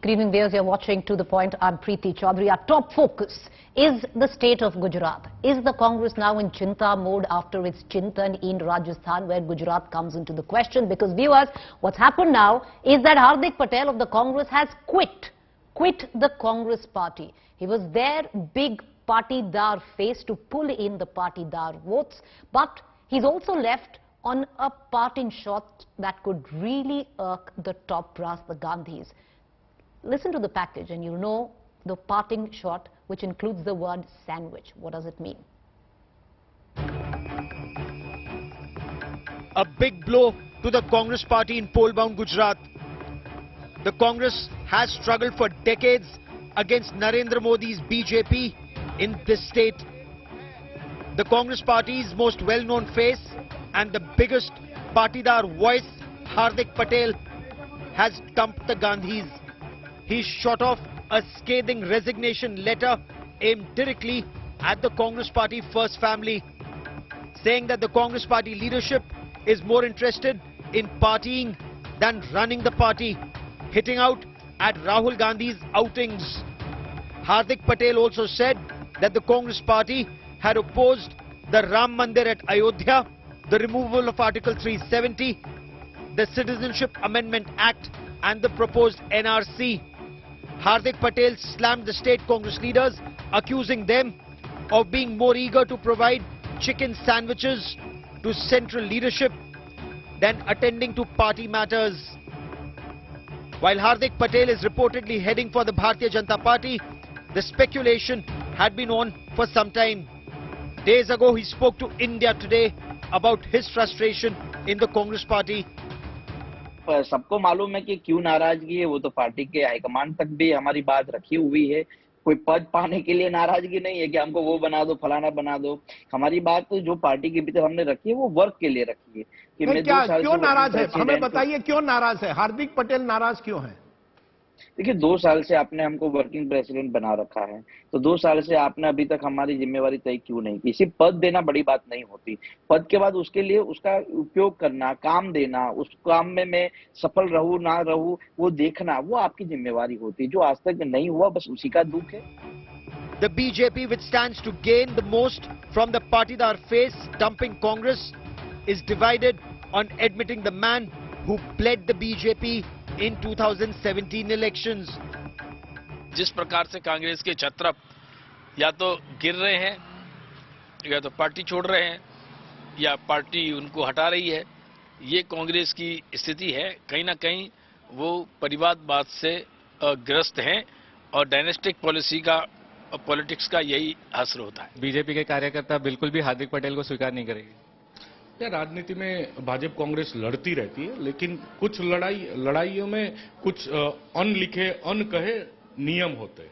Good evening, viewers. You're watching To The Point. I'm Preeti. Choudhary. Our top focus is the state of Gujarat. Is the Congress now in Chinta mode after its Chintan in Rajasthan, where Gujarat comes into the question? Because, viewers, what's happened now is that Hardik Patel of the Congress has quit the Congress party. He was their big partidar face to pull in the partidar votes, but he's also left on a parting shot that could really irk the top brass, the Gandhis. Listen to the package and you'll know the parting shot, which includes the word sandwich. What does it mean? A big blow to the Congress party in poll-bound Gujarat. The Congress has struggled for decades against Narendra Modi's BJP in this state. The Congress party's most well-known face and the biggest partidar voice, Hardik Patel, has dumped the Gandhis. He shot off a scathing resignation letter aimed directly at the Congress party first family, saying that the Congress party leadership is more interested in partying than running the party, hitting out at Rahul Gandhi's outings. Hardik Patel also said that the Congress party had opposed the Ram Mandir at Ayodhya, the removal of Article 370, the Citizenship Amendment Act and the proposed NRC. Hardik Patel slammed the state Congress leaders, accusing them of being more eager to provide chicken sandwiches to central leadership than attending to party matters. While Hardik Patel is reportedly heading for the Bharatiya Janata Party, the speculation had been on for some time. Days ago, he spoke to India Today about his frustration in the Congress party. सबको मालूम है कि क्यों नाराजगी है, वो तो party के हाईकमान तक भी हमारी बात रखी हुई है। कोई पद पाने के लिए नाराजगी नहीं है कि हमको वो बना दो, फलाना बना दो। हमारी बात तो जो पार्टी के भीतर हमने रखी है वो वर्क के लिए रखी है कि मैं 2 साल क्यों नाराज है, हमें बताइए क्यों नाराज है हार्दिक पटेल, नाराज क्यों है? देखिए 2 साल से आपने हमको वर्किंग प्रेसिडेंट बना रखा है, तो 2 साल से आपने अभी तक हमारी जिम्मेवारी तय क्यों नहीं की? सिर्फ पद देना बड़ी बात नहीं होती, पद के बाद उसके लिए उसका उपयोग करना, काम देना, उस काम में मैं सफल रहूं ना रहूं वो देखना, वो आपकी जिम्मेवारी होती है। जो आज तक नहीं हुआ बस उसी का दुख है। The BJP, which stands to gain the most from the partidar face dumping Congress, is divided on admitting the man who bled the BJP in 2017 elections. जिस प्रकार से कांग्रेस के छत्रप या तो गिर रहे हैं या तो पार्टी छोड़ रहे हैं या पार्टी उनको हटा रही है, ये कांग्रेस की स्थिति है। कहीं ना कहीं वो परिवारवाद से ग्रस्त हैं और डायनेस्टिक पॉलिटिक्स का यही असर होता है। बीजेपी के कार्यकर्ता बिल्कुल भी हार्दिक पटेल को स्वीकार नहीं करेगी। राजनीति में भाजपा कांग्रेस लड़ती रहती है, लेकिन कुछ लड़ाइयों में कुछ अनलिखे अनकहे नियम होते हैं।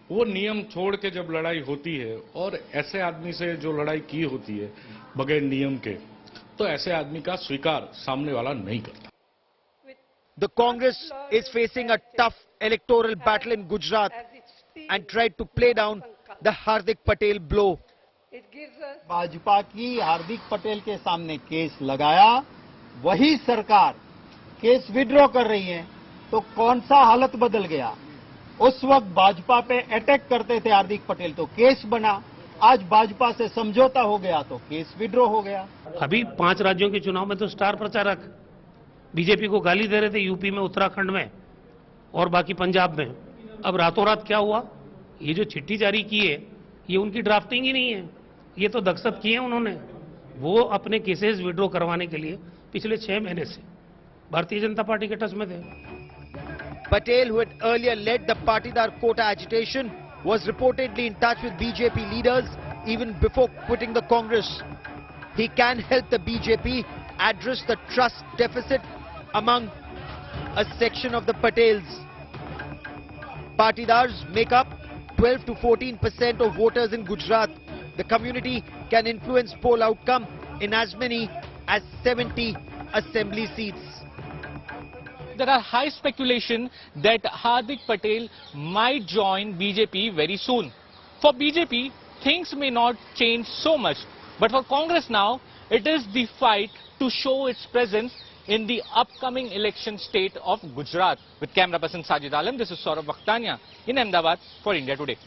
वो नियम छोड़ के जब लड़ाई होती है और ऐसे आदमी से जो लड़ाई की होती है बगैर नियम के, तो ऐसे आदमी का स्वीकार सामने वाला नहीं करता। The Congress is facing a tough electoral battle in Gujarat and tried to play down the Hardik Patel blow. Bhajpa की हार्दिक पटेल के सामने केस लगाया, वही सरकार केस विड्रॉ कर रही है, तो कौन सा हालत बदल गया? उस वक्त भाजपा पे अटैक करते थे हार्दिक पटेल तो केस बना, आज भाजपा से समझौता हो गया तो केस विड्रॉ हो गया। अभी 5 राज्यों के चुनाव में तो स्टार प्रचारक बीजेपी को गाली दे रहे थे, यूपी में, उत्तराखंड में और बाकी पंजाब में। अब रातों रात क्या हुआ? ये जो चिट्ठी जारी की है ये उनकी ड्राफ्टिंग ही नहीं है, ये तो दस्तखत किए हैं उन्होंने। वो अपने केसेस विड्रॉ करवाने के लिए पिछले 6 महीने से भारतीय जनता पार्टी के टच में थे। Patel, who had earlier led the partidar quota agitation, was reportedly in touch with BJP leaders even before quitting the Congress. He can help the BJP address the trust deficit among a section of the Patels. Partidars make up 12 to 14% of voters in Gujarat. The community can influence poll outcome in as many as 70 assembly seats. There are high speculation that Hardik Patel might join BJP very soon. For BJP, things may not change so much, but for Congress now, it is the fight to show its presence in the upcoming election state of Gujarat. With camera person Sajid Alam, this is Saurabh Vakhtania in Ahmedabad for India Today.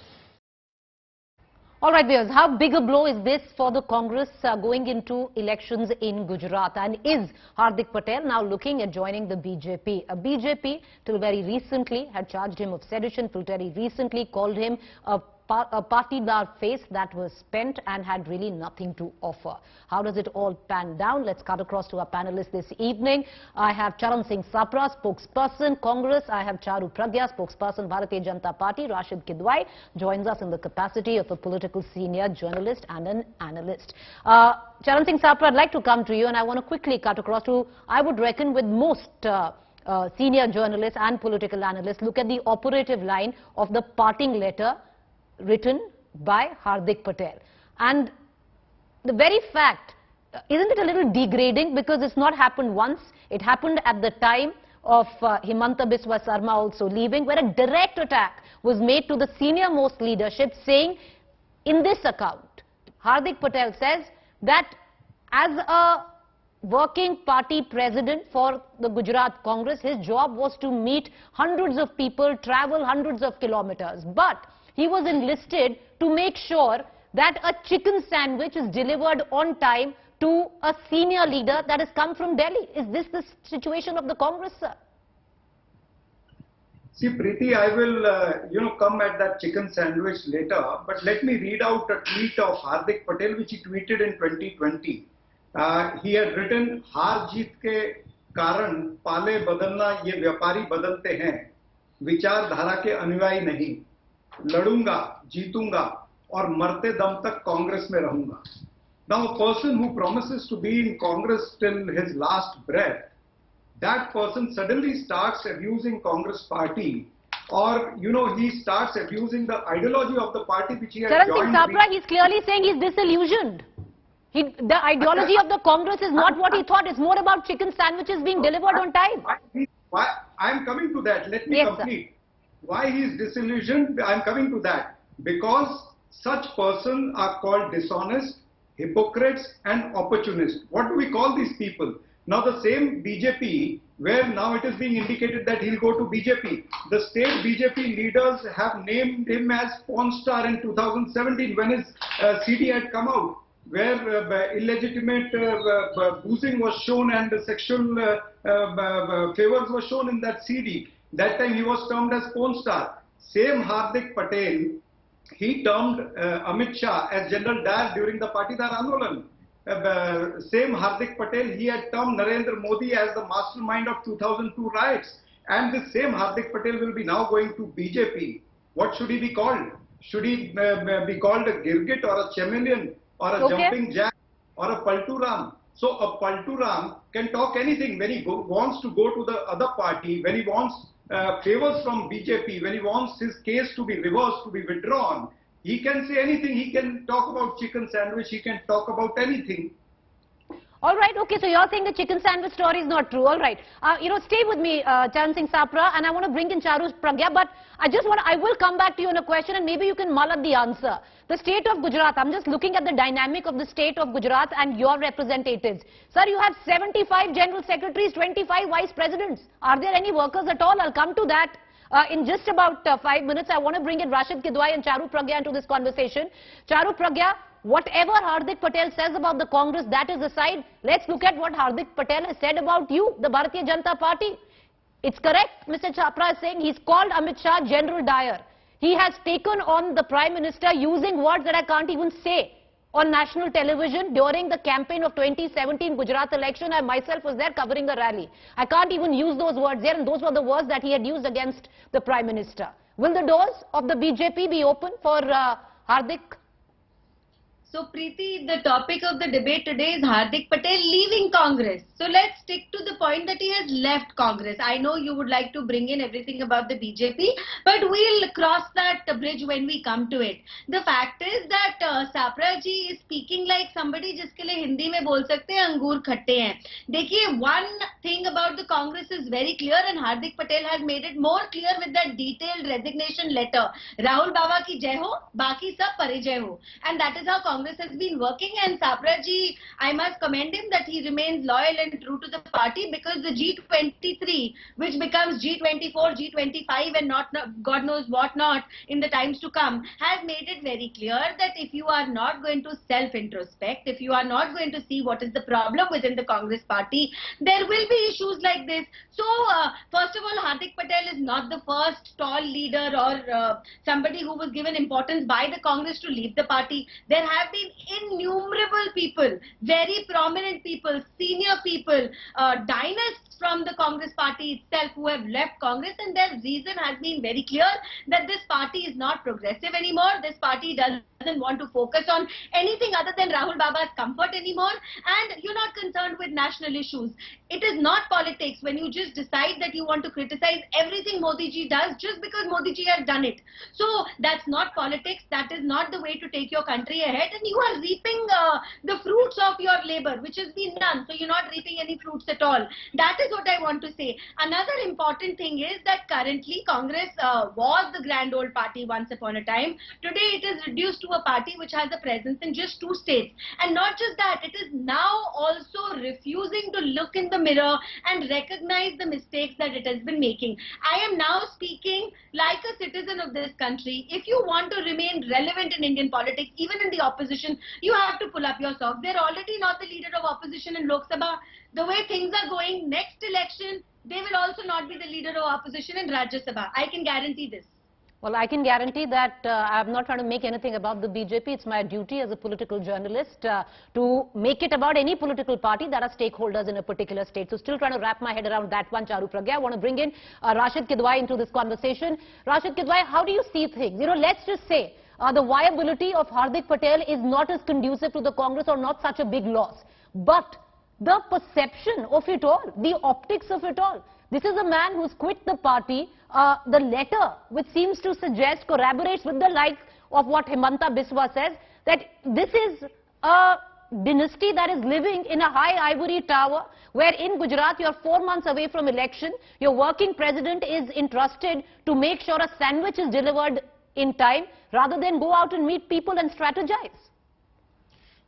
All right, viewers, how big a blow is this for the Congress going into elections in Gujarat? And is Hardik Patel now looking at joining the BJP? A BJP, till very recently, had charged him of sedition, till very recently called him a partidar face that was spent and had really nothing to offer. How does it all pan down? Let's cut across to our panelists this evening. I have Charan Singh Sapra, spokesperson Congress. I have Charu Pragya, spokesperson Bharatiya Janata Party. Rashid Kidwai joins us in the capacity of a political senior journalist and an analyst. Charan Singh Sapra, I'd like to come to you, and I want to quickly cut across to, I would reckon, with most senior journalists and political analysts, look at the operative line of the parting letter written by Hardik Patel. And the very fact, isn't it a little degrading, because it's not happened once, it happened at the time of Himanta Biswa Sarma also leaving, where a direct attack was made to the senior most leadership, saying in this account, Hardik Patel says that as a working party president for the Gujarat Congress, his job was to meet hundreds of people, travel hundreds of kilometers, but he was enlisted to make sure that a chicken sandwich is delivered on time to a senior leader that has come from Delhi. Is this the situation of the Congress, sir? See, Preeti, I will, come at that chicken sandwich later, but let me read out a tweet of Hardik Patel, which he tweeted in 2020. He had written, हार जीत के कारण पाले बदलना ये व्यापारी बदलते हैं, विचारधारा के अनुयायी नहीं, लड़ूंगा, जीतूंगा और मरते दम तक कांग्रेस में रहूंगा. Now, a person who promises to be in Congress till his last breath, that person suddenly starts abusing Congress party, or he starts abusing the ideology of the party which he has Charan joined. Singh Sapra, he's clearly saying he's disillusioned. The ideology of the Congress is not what he thought. It's more about chicken sandwiches being delivered on time. Why? I'm coming to that. Let me complete. Sir. Why he is disillusioned? I'm coming to that. Because such persons are called dishonest, hypocrites and opportunists. What do we call these people? Now the same BJP, where now it is being indicated that he'll go to BJP. The state BJP leaders have named him as porn star in 2017 when his CD had come out, where illegitimate boozing was shown and sexual favors were shown in that CD. That time he was termed as porn star. Same Hardik Patel, he termed Amit Shah as General Dyer during the Patidar Andolan. Same Hardik Patel, he had termed Narendra Modi as the mastermind of 2002 riots. And the same Hardik Patel will be now going to BJP. What should he be called? Should he be called a Girgit or a chameleon or a jumping jack or a Palturam? So a Palturam can talk anything when he wants to go to the other party, when he wants favors from BJP, when he wants his case to be reversed, to be withdrawn. He can say anything. He can talk about chicken sandwich. He can talk about anything. All right. Okay. So you're saying the chicken sandwich story is not true. All right. Stay with me, Charan Singh Sapra, and I want to bring in Charu Pragya. But I will come back to you on a question, and maybe you can mull at the answer. The state of Gujarat. I'm just looking at the dynamic of the state of Gujarat and your representatives. Sir, you have 75 general secretaries, 25 vice presidents. Are there any workers at all? I'll come to that. In just about 5 minutes, I want to bring in Rashid Kidwai and Charu Pragya into this conversation. Charu Pragya, whatever Hardik Patel says about the Congress, that is aside. Let's look at what Hardik Patel has said about you, the Bharatiya Janata Party. It's correct, Mr. Sapra is saying he's called Amit Shah General Dyer. He has taken on the Prime Minister using words that I can't even say on national television during the campaign of 2017 Gujarat election. I myself was there covering a rally. I can't even use those words there, and those were the words that he had used against the Prime Minister. Will the doors of the BJP be open for Hardik? So Preeti, the topic of the debate today is Hardik Patel leaving Congress. So let's stick to the point that he has left Congress. I know you would like to bring in everything about the BJP, but we'll cross that bridge when we come to it. The fact is that Sapra ji is speaking like somebody जिसके लिए हिंदी में बोल सकते हैं अंगूर खट्टे हैं. देखिए, one thing about the Congress is very clear, and Hardik Patel has made it more clear with that detailed resignation letter. Rahul Baba की जय हो, बाकी सब परिजय हो, and that is how Congress Congress has been working, and Sapra ji, I must commend him that he remains loyal and true to the party, because the G23, which becomes G24, G25 and not God knows what not in the times to come, has made it very clear that if you are not going to self-introspect, if you are not going to see what is the problem within the Congress party, there will be issues like this. So, first of all, Hardik Patel is not the first tall leader or somebody who was given importance by the Congress to leave the party. There have been innumerable people, very prominent people, senior people, dynasts from the Congress party itself who have left Congress, and their reason has been very clear that this party is not progressive anymore. This party doesn't want to focus on anything other than Rahul Baba's comfort anymore, and you're not concerned with national issues. It is not politics when you just decide that you want to criticize everything Modi ji does just because Modi ji has done it. So that's not politics. That is not the way to take your country ahead, and you are reaping the fruits of your labor, which has been done. So you're not reaping any fruits at all. That is what I want to say. Another important thing is that currently Congress was the grand old party once upon a time. Today it is reduced to a party which has a presence in just 2 states. And not just that, it is now also refusing to look in the mirror and recognize the mistakes that it has been making. I am now speaking like a citizen of this country. If you want to remain relevant in Indian politics, even in the opposition, you have to pull up your socks. They're already not the leader of opposition in Lok Sabha. The way things are going, next election, they will also not be the leader of opposition in Rajya Sabha. I can guarantee this. Well, I can guarantee that I'm not trying to make anything about the BJP. It's my duty as a political journalist to make it about any political party that are stakeholders in a particular state. So still trying to wrap my head around that one, Charu, Pragya. I want to bring in Rashid Kidwai into this conversation. Rashid Kidwai, how do you see things? You know, let's just say the viability of Hardik Patel is not as conducive to the Congress or not such a big loss. But the perception of it all, the optics of it all. This is a man who's quit the party. The letter, which seems to suggest, corroborates with the likes of what Himanta Biswa says, that this is a dynasty that is living in a high ivory tower, where in Gujarat you're 4 months away from election. Your working president is entrusted to make sure a sandwich is delivered in time, rather than go out and meet people and strategize.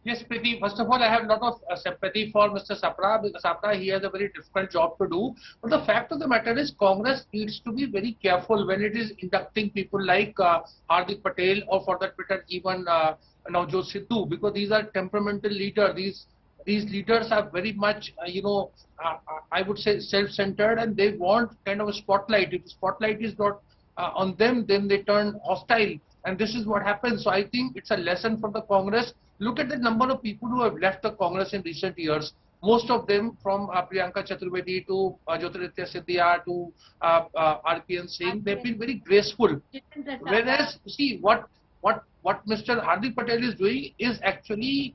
Yes, Preeti. First of all, I have a lot of sympathy for Mr. Sapra, because Sapra, he has a very difficult job to do. But the fact of the matter is, Congress needs to be very careful when it is inducting people like Hardik Patel, or for that matter even Navjot Sidhu, because these are temperamental leaders. These leaders are very much, I would say self-centered, and they want kind of a spotlight. If the spotlight is not on them, then they turn hostile. And this is what happens. So I think it's a lesson for the Congress. Look at the number of people who have left the Congress in recent years. Most of them from Priyanka Chaturvedi to Jyotiraditya Scindia to RPN Singh, they've been very graceful. Whereas, see, what Mr. Hardik Patel is doing is actually,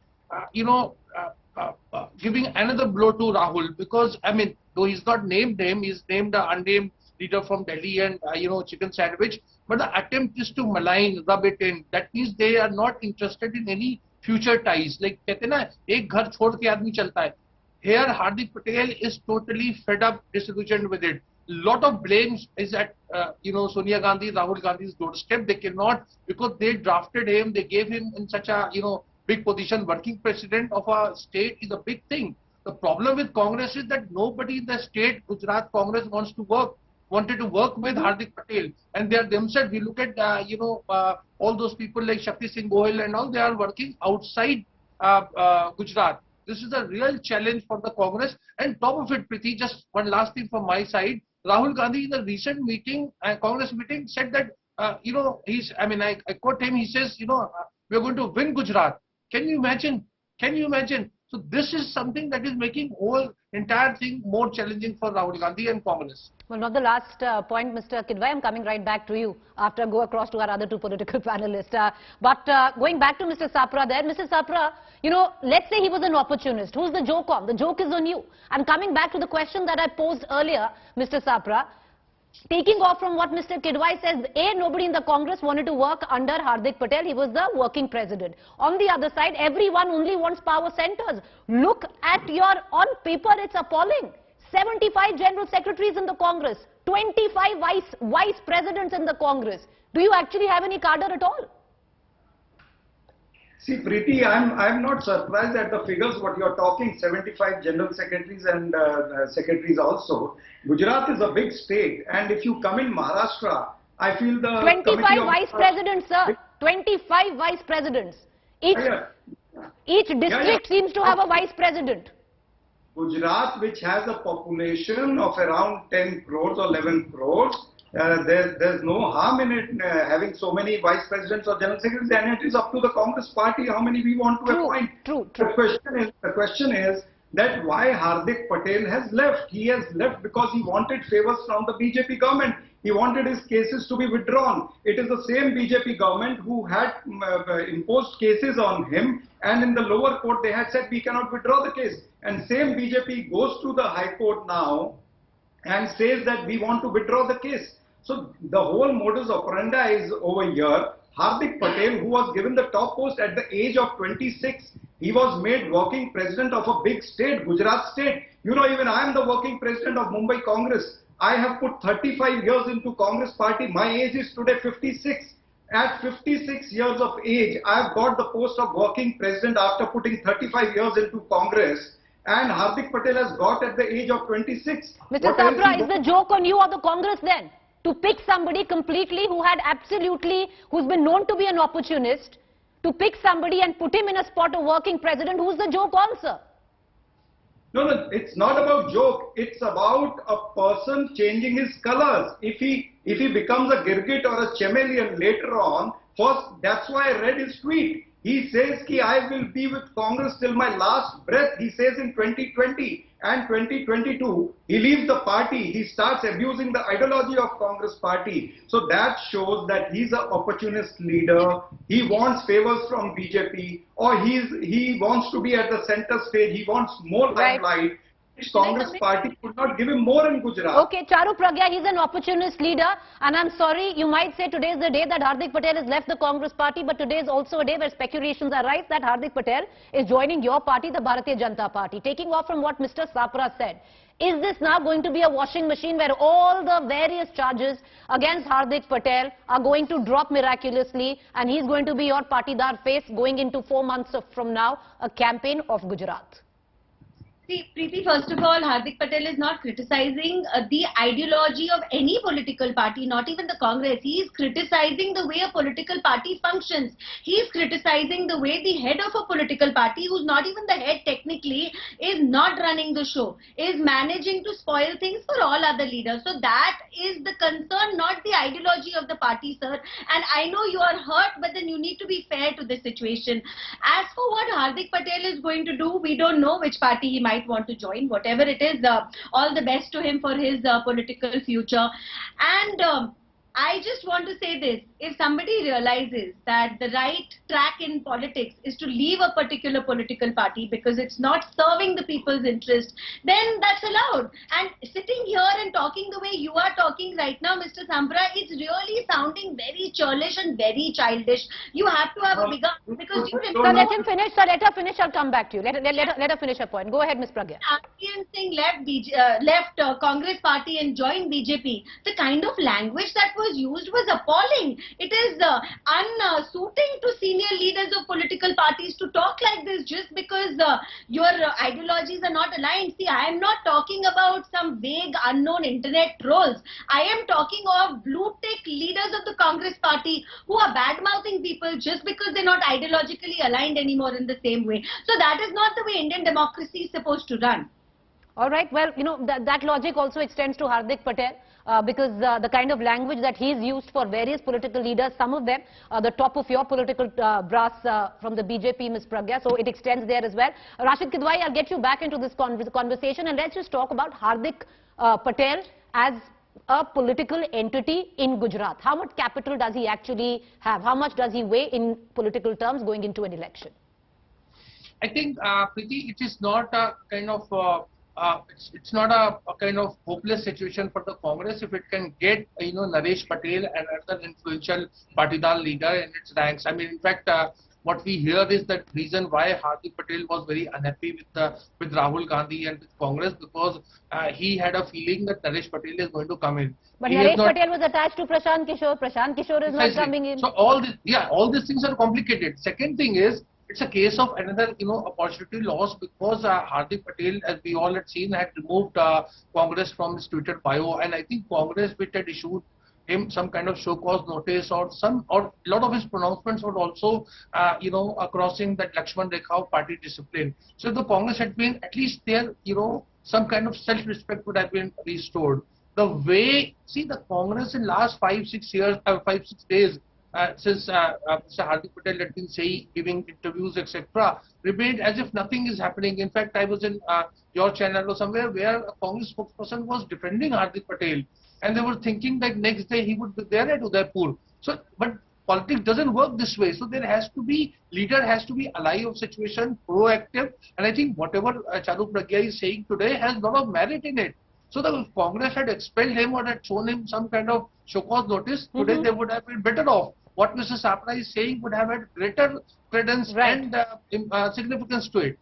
giving another blow to Rahul. Because, I mean, though he's not named him, he's named the unnamed leader from Delhi and, chicken sandwich. But the attempt is to malign, rub it in. That means they are not interested in any future ties. Like, कहते ना, एक घर छोड़ के आदमी चलता है. Here, Hardik Patel is totally fed up, disillusioned with it. Lot of blames is at, Sonia Gandhi, Rahul Gandhi's doorstep. They cannot, because they drafted him, they gave him in such a, big position. Working president of a state is a big thing. The problem with Congress is that nobody in the state, Gujarat Congress, wanted to work with Hardik Patel, and they are themselves. We look at all those people like Shakti Singh Goyal and all, they are working outside Gujarat. This is a real challenge for the Congress. And top of it, Preeti, just one last thing from my side. Rahul Gandhi in a recent meeting, Congress meeting, said that I quote him. He says, we are going to win Gujarat. Can you imagine? Can you imagine? So this is something that is making whole entire thing more challenging for Rahul Gandhi and Congress. Well, not the last point, Mr. Kidwai. I'm coming right back to you after I go across to our other 2 political panelists. But going back to Mr. Sapra there, Mr. Sapra, let's say he was an opportunist. Who's the joke on? The joke is on you. I'm coming back to the question that I posed earlier, Mr. Sapra. Taking off from what Mr. Kidwai says, nobody in the Congress wanted to work under Hardik Patel. He was the working president. On the other side, everyone only wants power centers. Look at on paper, it's appalling. 75 general secretaries in the Congress, 25 vice presidents in the Congress. Do you actually have any cadre at all? See, Preeti, I'm not surprised at the figures what you're talking. 75 general secretaries and secretaries also. Gujarat is a big state, and if you come in Maharashtra, I feel the 25 vice presidents, sir. 25 vice presidents. Each district seems to have a vice president. Gujarat, which has a population of around 10 crores or 11 crores, there's no harm in it having so many vice presidents or general secretaries, and it is up to the Congress party how many we want to appoint. True. The question is that why Hardik Patel has left. He has left because he wanted favors from the BJP government. He wanted his cases to be withdrawn. It is the same BJP government who had imposed cases on him, and in the lower court they had said we cannot withdraw the case. And same BJP goes to the High Court now and says that we want to withdraw the case. So the whole modus operandi is over here. Hardik Patel, who was given the top post at the age of 26, he was made working president of a big state, Gujarat state. You know, even I am the working president of Mumbai Congress. I have put 35 years into Congress party. My age is today 56. At 56 years of age, I have got the post of working president after putting 35 years into Congress. And Hardik Patel has got at the age of 26. Mr. Sapra, is the joke on you or the Congress then? To pick somebody completely who's been known to be an opportunist, to pick somebody and put him in a spot of working president, who's the joke on, sir? No, it's not about joke. It's about a person changing his colors. If he becomes a Girgit or a chameleon later on, first, that's why I read his tweet. He says ki I will be with Congress till my last breath. He says in 2020 and 2022, he leaves the party. He starts abusing the ideology of Congress party. So that shows that he's an opportunist leader. He wants favors from BJP, or he wants to be at the center stage. He wants more limelight. Congress party could not give him more in Gujarat. Okay, Charu, Pragya, he's an opportunist leader, and I'm sorry, you might say today is the day that Hardik Patel has left the Congress party, but today is also a day where speculations arise that Hardik Patel is joining your party, the Bharatiya Janata Party. Taking off from what Mr. Sapra said, is this now going to be a washing machine where all the various charges against Hardik Patel are going to drop miraculously, and he's going to be your partidar face going into 4 months from now, a campaign of Gujarat? See, Preeti, first of all, Hardik Patel is not criticizing the ideology of any political party, not even the Congress. He is criticizing the way a political party functions. He is criticizing the way the head of a political party, who's not even the head technically, is not running the show, is managing to spoil things for all other leaders. So that is the concern, not the ideology of the party, sir. And I know you are hurt, but then you need to be fair to this situation. As for what Hardik Patel is going to do, we don't know which party he might want to join. Whatever it is, all the best to him for his political future. And I just want to say this: if somebody realizes that the right track in politics is to leave a particular political party because it's not serving the people's interest, then that's allowed. And sitting here and talking the way you are talking right now, Mr. Sapra, it's really sounding very churlish and very childish. You have to have a bigger... because you So let him finish. So let her finish. I'll come back to you. Let her finish her point. Go ahead, Ms. Pragya. Singh left Congress party and joined BJP. The kind of language that was used was appalling. It is unsuiting to senior leaders of political parties to talk like this just because your ideologies are not aligned. See, I am not talking about some vague unknown internet trolls. I am talking of blue tick leaders of the Congress party who are bad-mouthing people just because they're not ideologically aligned anymore in the same way. So that is not the way Indian democracy is supposed to run. All right, well, you know, that logic also extends to Hardik Patel. Because the kind of language that he's used for various political leaders, some of them, the top of your political brass from the BJP, Ms. Pragya, so it extends there as well. Rashid, Kidwai, I'll get you back into this conversation, and let's just talk about Hardik Patel as a political entity in Gujarat. How much capital does he actually have? How much does he weigh in political terms going into an election? I think, Preeti, it is not a kind of it's not a kind of hopeless situation for the Congress if it can get, Naresh Patel and another influential partidar leader in its ranks. I mean, in fact, what we hear is that reason why Hardik Patel was very unhappy with Rahul Gandhi and with Congress, because he had a feeling that Naresh Patel is going to come in. But Naresh Patel was attached to Prashant Kishore. Prashant Kishore is not coming in. So all these things are complicated. Second thing is, it's a case of another, opportunity loss, because Hardik Patel, as we all had seen, had removed Congress from his Twitter bio, and I think Congress which had issued him some kind of show cause notice, or a lot of his pronouncements were also, crossing that Lakshman Rekha of party discipline. So if the Congress had been at least there, some kind of self-respect would have been restored. The way, see, the Congress in last 5-6 years, 5-6 days, since Mr. Hardik Patel had been saying, giving interviews, etc., remained as if nothing is happening. In fact, I was in your channel or somewhere where a Congress spokesperson was defending Hardik Patel, and they were thinking that next day he would be there at Udaipur. So, but politics doesn't work this way. So there has to be, leader has to be alive of situation, proactive, and I think whatever Charu Pragya is saying today has a lot of merit in it. So the Congress had expelled him or had shown him some kind of show cause notice, today they would have been better off. What Mr. Sapra is saying would have had greater credence and significance to it.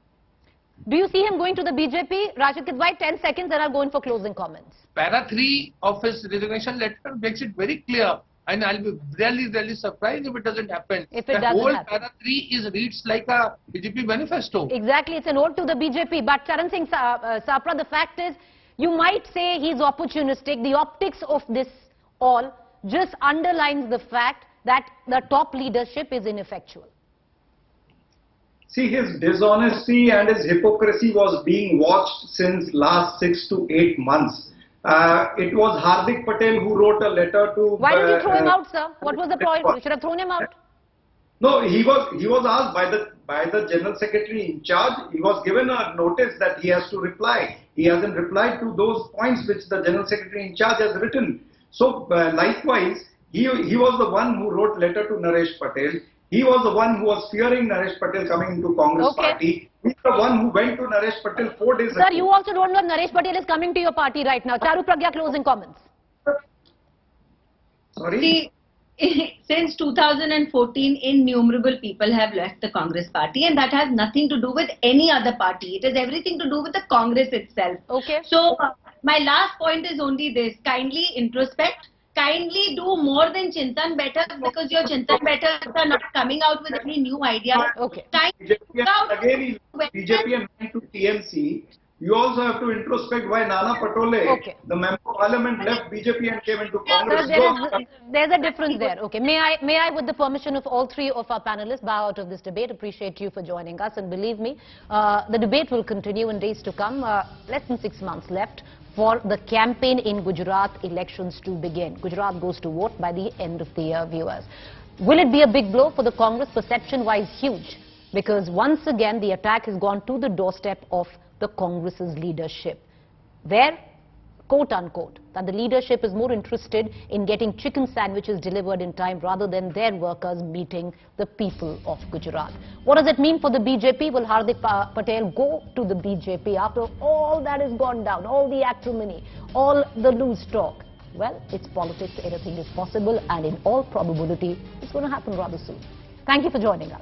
Do you see him going to the BJP? Rashid, Kidwai, 10 seconds, then I'll go in for closing comments. Para 3 of his resignation letter makes it very clear, and I'll be really surprised if it doesn't happen. If it doesn't whole happen. Para 3 reads like a BJP manifesto. Exactly, it's an ode to the BJP. But Charan Singh Sapra, the fact is, you might say he's opportunistic. The optics of this all just underlines the fact that the top leadership is ineffectual. See, his dishonesty and his hypocrisy was being watched since last 6 to 8 months. It was Hardik Patel who wrote a letter to... Why did you throw him out, sir? What was the point? You should have thrown him out. No, he was asked by the General Secretary in charge. He was given a notice that he has to reply. He hasn't replied to those points which the General Secretary in charge has written. So likewise, he was the one who wrote letter to Naresh Patel. He was the one who was fearing Naresh Patel coming into Congress party. He's the one who went to Naresh Patel 4 days ago. Sir, you also don't know if Naresh Patel is coming to your party right now. Charu Pragya, closing comments. Sorry? See, since 2014, innumerable people have left the Congress party, and that has nothing to do with any other party. It has everything to do with the Congress itself. Okay. So, my last point is only this. Kindly introspect. Kindly do more than Chintan better, because your Chintan better are not coming out with any new ideas. Okay. BJP and to TMC. You also have to introspect why Nana Patole, the member of parliament, left BJP and came into Congress. There's a difference there. Okay. May I, with the permission of all three of our panelists, bow out of this debate. Appreciate you for joining us. And believe me, the debate will continue in days to come. Less than 6 months left for the campaign in Gujarat elections to begin. Gujarat goes to vote by the end of the year, viewers. Will it be a big blow for the Congress? Perception-wise, huge. Because once again, the attack has gone to the doorstep of the Congress's leadership, where, quote unquote, that the leadership is more interested in getting chicken sandwiches delivered in time rather than their workers meeting the people of Gujarat. What does it mean for the BJP? Will Hardik Patel go to the BJP after all that has gone down, all the acrimony, all the loose talk? Well, it's politics, anything is possible, and in all probability, it's going to happen rather soon. Thank you for joining us.